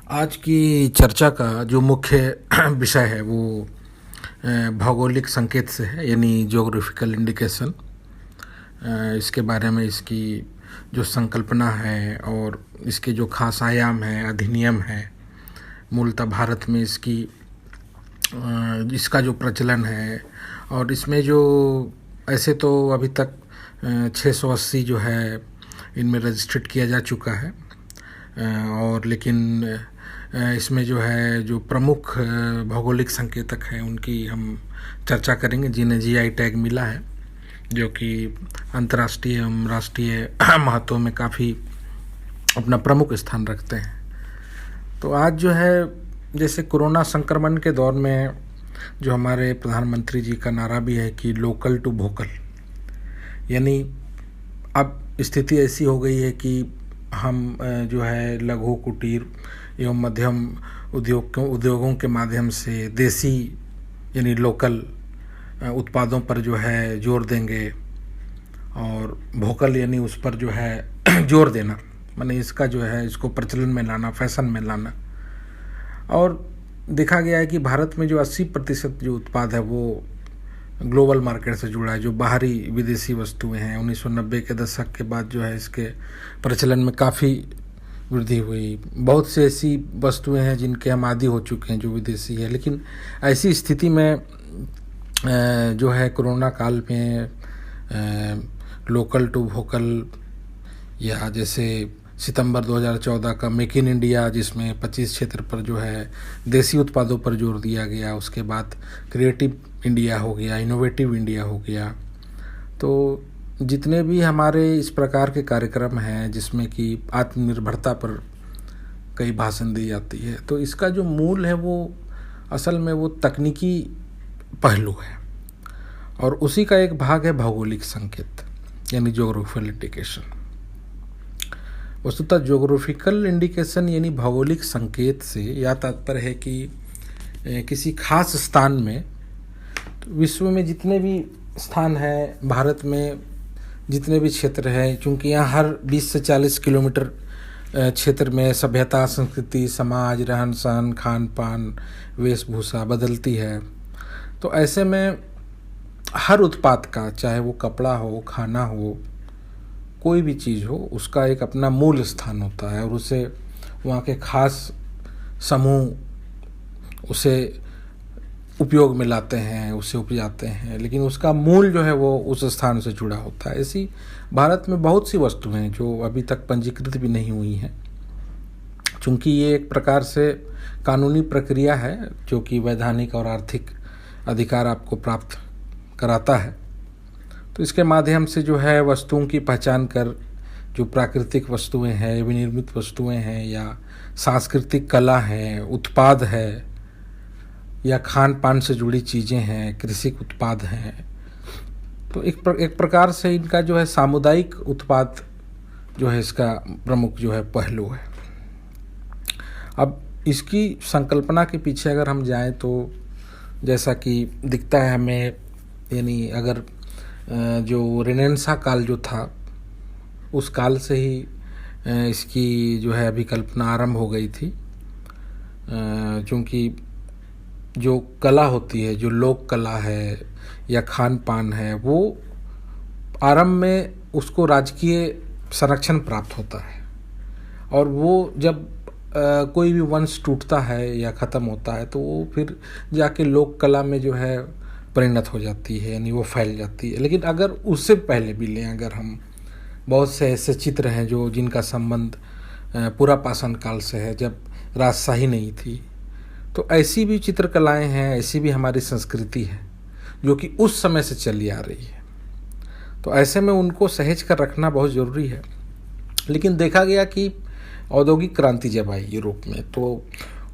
आज की चर्चा का जो मुख्य विषय है वो भौगोलिक संकेत से है, यानी ज्योग्राफिकल इंडिकेशन। इसके बारे में इसकी जो संकल्पना है और इसके जो खास आयाम हैं, अधिनियम है, मूलतः भारत में इसका जो प्रचलन है, और इसमें जो ऐसे तो अभी तक 680 जो है इनमें रजिस्ट्रेट किया जा चुका है, और लेकिन इसमें जो है जो प्रमुख भौगोलिक संकेतक हैं उनकी हम चर्चा करेंगे, जिन्हें जीआई टैग मिला है, जो कि अंतर्राष्ट्रीय एवं राष्ट्रीय महत्व में काफ़ी अपना प्रमुख स्थान रखते हैं। तो आज जो है, जैसे कोरोना संक्रमण के दौर में जो हमारे प्रधानमंत्री जी का नारा भी है कि लोकल टू वोकल, यानी अब स्थिति ऐसी हो गई है कि हम जो है लघु कुटीर एवं मध्यम उद्योगों के माध्यम से देसी यानी लोकल उत्पादों पर जो है जोर देंगे, और वोकल यानी उस पर जो है जोर देना, माने इसका जो है इसको प्रचलन में लाना, फैशन में लाना। और देखा गया है कि भारत में जो 80% जो उत्पाद है वो ग्लोबल मार्केट से जुड़ा है। जो बाहरी विदेशी वस्तुएं हैं, 1990 के दशक के बाद जो है इसके प्रचलन में काफ़ी वृद्धि हुई। बहुत से ऐसी वस्तुएं हैं जिनके हम आदी हो चुके हैं जो विदेशी है, लेकिन ऐसी स्थिति में जो है कोरोना काल में लोकल टू वोकल, या जैसे सितंबर 2014 का मेक इन इंडिया, जिसमें 25 क्षेत्र पर जो है देसी उत्पादों पर जोर दिया गया, उसके बाद क्रिएटिव इंडिया हो गया, इनोवेटिव इंडिया हो गया। तो जितने भी हमारे इस प्रकार के कार्यक्रम हैं जिसमें कि आत्मनिर्भरता पर कई भाषण दी जाती है, तो इसका जो मूल है वो असल में वो तकनीकी पहलू है, और उसी का एक भाग है भौगोलिक संकेत यानी ज्योग्राफिकल इंडिकेशन। वस्तुतः ज्योग्राफिकल इंडिकेशन यानी भौगोलिक संकेत से यह तात्पर्य है कि किसी खास स्थान में, विश्व में जितने भी स्थान हैं, भारत में जितने भी क्षेत्र हैं, चूँकि यहाँ हर 20 से 40 किलोमीटर क्षेत्र में सभ्यता, संस्कृति, समाज, रहन सहन, खान पान, वेशभूषा बदलती है, तो ऐसे में हर उत्पाद का, चाहे वो कपड़ा हो, खाना हो, कोई भी चीज़ हो, उसका एक अपना मूल स्थान होता है, और उसे वहाँ के खास समूह उसे उपयोग में लाते हैं, उसे उपजाते हैं, लेकिन उसका मूल जो है वो उस स्थान से जुड़ा होता है। ऐसी भारत में बहुत सी वस्तुएं हैं जो अभी तक पंजीकृत भी नहीं हुई हैं, चूँकि ये एक प्रकार से कानूनी प्रक्रिया है जो कि वैधानिक और आर्थिक अधिकार आपको प्राप्त कराता है। तो इसके माध्यम से जो है वस्तुओं की पहचान कर, जो प्राकृतिक वस्तुएं हैं, विनिर्मित वस्तुएं हैं, या सांस्कृतिक कला है, उत्पाद है, या खान पान से जुड़ी चीज़ें हैं, कृषि उत्पाद हैं, तो एक प्रकार से इनका जो है सामुदायिक उत्पाद जो है इसका प्रमुख जो है पहलू है। अब इसकी संकल्पना के पीछे अगर हम जाएं तो जैसा कि दिखता है हमें, यानी अगर जो रेनेसां काल जो था उस काल से ही इसकी जो है अभिकल्पना आरंभ हो गई थी, क्योंकि जो कला होती है, जो लोक कला है या खान पान है, वो आरंभ में उसको राजकीय संरक्षण प्राप्त होता है, और वो जब कोई भी वंश टूटता है या ख़त्म होता है तो वो फिर जाके लोक कला में जो है परिणत हो जाती है, यानी वो फैल जाती है। लेकिन अगर उससे पहले भी लें, अगर हम बहुत से ऐसे चित्र हैं जो जिनका संबंध पूरा पाषाण काल से है, जब राजशाही नहीं थी, तो ऐसी भी चित्रकलाएं हैं, ऐसी भी हमारी संस्कृति है जो कि उस समय से चली आ रही है। तो ऐसे में उनको सहेज कर रखना बहुत ज़रूरी है। लेकिन देखा गया कि औद्योगिक क्रांति जब आई यूरोप में, तो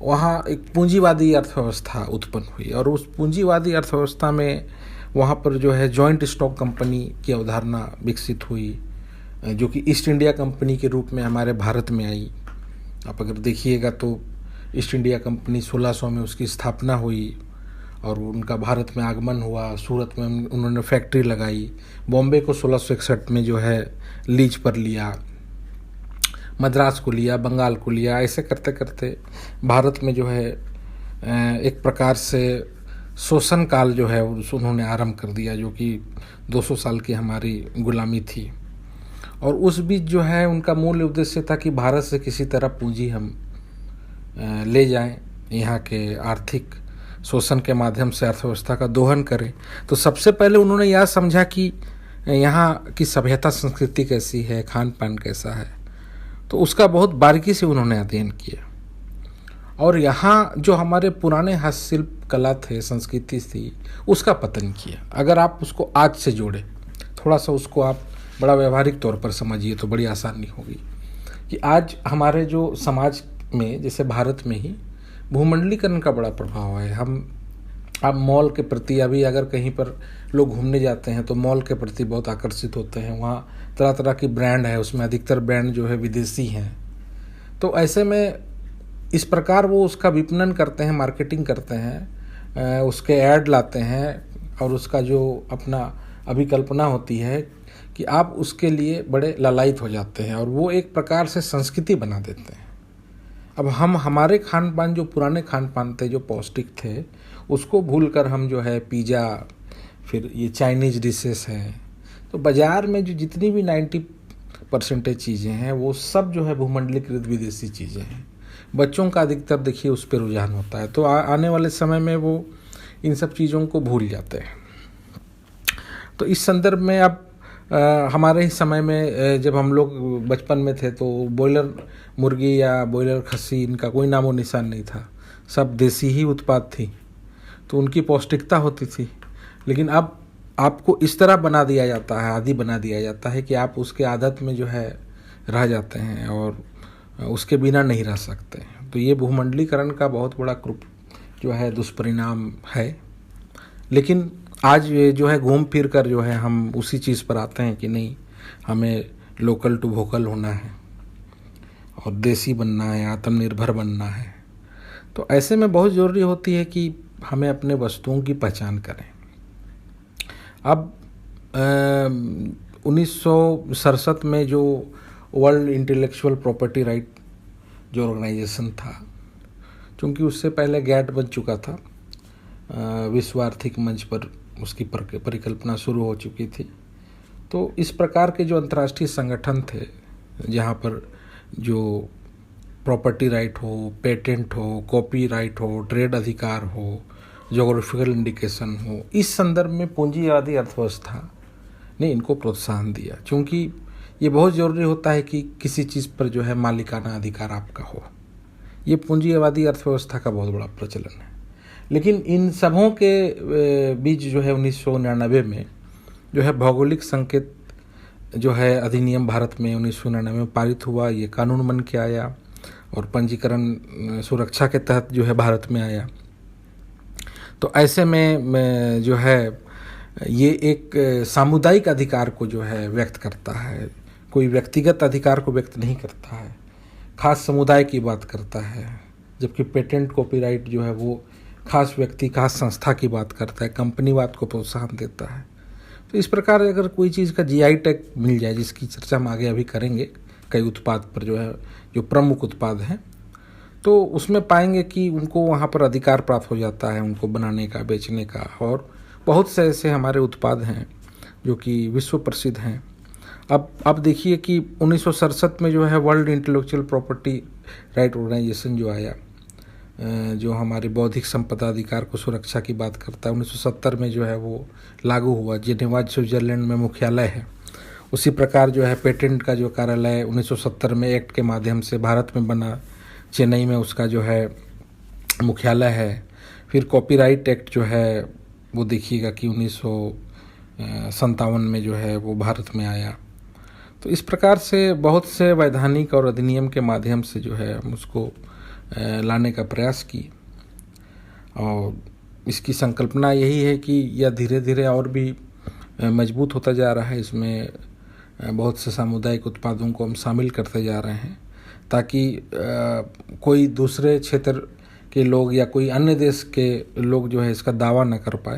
वहाँ एक पूंजीवादी अर्थव्यवस्था उत्पन्न हुई, और उस पूंजीवादी अर्थव्यवस्था में वहाँ पर जो है जॉइंट स्टॉक कंपनी की अवधारणा विकसित हुई, जो कि ईस्ट इंडिया कंपनी के रूप में हमारे भारत में आई। आप अगर देखिएगा तो ईस्ट इंडिया कंपनी 1600 में उसकी स्थापना हुई, और उनका भारत में आगमन हुआ। सूरत में उन्होंने फैक्ट्री लगाई, बॉम्बे को 1661 में जो है लीज पर लिया, मद्रास को लिया, बंगाल को लिया, ऐसे करते करते भारत में जो है एक प्रकार से शोषण काल जो है उन्होंने आरंभ कर दिया, जो कि 200 साल की हमारी गुलामी थी। और उस बीच जो है उनका मूल उद्देश्य था कि भारत से किसी तरह पूंजी हम ले जाएं, यहाँ के आर्थिक शोषण के माध्यम से अर्थव्यवस्था का दोहन करें। तो सबसे पहले उन्होंने यह समझा कि यहाँ की सभ्यता संस्कृति कैसी है, खान पान कैसा है, तो उसका बहुत बारीकी से उन्होंने अध्ययन किया। और यहाँ जो हमारे पुराने हस्तशिल्प कला थे, संस्कृति थी, उसका पतन किया। अगर आप उसको आज से जोड़ें, थोड़ा सा उसको आप बड़ा व्यवहारिक तौर पर समझिए तो बड़ी आसानी होगी कि आज हमारे जो समाज में, जैसे भारत में ही भूमंडलीकरण का बड़ा प्रभाव है। आप मॉल के प्रति, अभी अगर कहीं पर लोग घूमने जाते हैं तो मॉल के प्रति बहुत आकर्षित होते हैं। वहाँ तरह तरह की ब्रांड है, उसमें अधिकतर ब्रांड जो है विदेशी हैं। तो ऐसे में इस प्रकार वो उसका विपणन करते हैं, मार्केटिंग करते हैं, उसके ऐड लाते हैं, और उसका जो अपना अभिकल्पना होती है कि आप उसके लिए बड़े लालायित हो जाते हैं, और वो एक प्रकार से संस्कृति बना देते हैं। अब हमारे खान पान, जो पुराने खान पान थे, जो पौष्टिक थे, उसको भूलकर हम जो है पिज़्ज़ा, फिर ये चाइनीज़ डिशेस हैं। तो बाज़ार में जो जितनी भी 90% चीज़ें हैं वो सब जो है भूमंडलीकृत विदेशी चीज़ें हैं। बच्चों का अधिकतर देखिए उस पर रुझान होता है। तो आने वाले समय में वो इन सब चीज़ों को भूल जाते हैं। तो इस संदर्भ में अब हमारे ही समय में जब हम लोग बचपन में थे तो बॉयलर मुर्गी या बॉयलर खस्सी, इनका कोई नामो निशान नहीं था, सब देसी ही उत्पाद थी, तो उनकी पौष्टिकता होती थी। लेकिन अब आपको इस तरह बना दिया जाता है, आदी बना दिया जाता है कि आप उसके आदत में जो है रह जाते हैं और उसके बिना नहीं रह सकते। तो ये भूमंडलीकरण का बहुत बड़ा जो है दुष्परिणाम है। लेकिन आज जो है घूम फिर कर जो है हम उसी चीज़ पर आते हैं कि नहीं, हमें लोकल टू वोकल होना है और देसी बनना है, आत्मनिर्भर बनना है। तो ऐसे में बहुत ज़रूरी होती है कि हमें अपने वस्तुओं की पहचान करें। अब 1967 में जो वर्ल्ड इंटेलेक्चुअल प्रॉपर्टी राइट जो ऑर्गेनाइजेशन था, क्योंकि उससे पहले गैट बन चुका था, विश्व आर्थिक मंच पर उसकी परिकल्पना शुरू हो चुकी थी। तो इस प्रकार के जो अंतर्राष्ट्रीय संगठन थे, जहाँ पर जो प्रॉपर्टी राइट हो, पेटेंट हो, कॉपीराइट हो, ट्रेड अधिकार हो, जोग्राफिकल इंडिकेशन हो, इस संदर्भ में पूंजीवादी अर्थव्यवस्था ने इनको प्रोत्साहन दिया। क्योंकि ये बहुत ज़रूरी होता है कि किसी चीज़ पर जो है मालिकाना अधिकार आपका हो। ये पूंजीवादी अर्थव्यवस्था का बहुत बड़ा प्रचलन है। लेकिन इन सबों के बीच जो है 1999 में जो है भौगोलिक संकेत जो है अधिनियम भारत में 1999 में पारित हुआ। ये कानून बन के आया और पंजीकरण सुरक्षा के तहत जो है भारत में आया। तो ऐसे में जो है ये एक सामुदायिक अधिकार को जो है व्यक्त करता है, कोई व्यक्तिगत अधिकार को व्यक्त नहीं करता है, खास समुदाय की बात करता है। जबकि पेटेंट कॉपीराइट जो है वो खास व्यक्ति, खास संस्था की बात करता है, कंपनीवाद को प्रोत्साहन देता है। तो इस प्रकार अगर कोई चीज़ का जीआई टैग मिल जाए, जिसकी चर्चा हम आगे अभी करेंगे कई उत्पाद पर जो है, जो प्रमुख उत्पाद हैं, तो उसमें पाएंगे कि उनको वहाँ पर अधिकार प्राप्त हो जाता है उनको बनाने का, बेचने का। और बहुत से ऐसे हमारे उत्पाद हैं जो कि विश्व प्रसिद्ध हैं। अब देखिए कि 1967 में जो है world intellectual property right organization जो आया, जो हमारी बौद्धिक संपदा अधिकार को सुरक्षा की बात करता है, 1970 में जो है वो लागू हुआ। जिनेवा स्विट्जरलैंड में मुख्यालय है। उसी प्रकार जो है पेटेंट का जो कार्यालय 1970 में एक्ट के माध्यम से भारत में बना, चेन्नई में उसका जो है मुख्यालय है। फिर कॉपीराइट एक्ट जो है वो देखिएगा कि 1957 में जो है वो भारत में आया। तो इस प्रकार से बहुत से वैधानिक और अधिनियम के माध्यम से जो है हम उसको लाने का प्रयास की। और इसकी संकल्पना यही है कि यह धीरे धीरे और भी मजबूत होता जा रहा है। इसमें बहुत से सामुदायिक उत्पादों को हम शामिल करते जा रहे हैं, ताकि कोई दूसरे क्षेत्र के लोग या कोई अन्य देश के लोग जो है इसका दावा न कर पाए।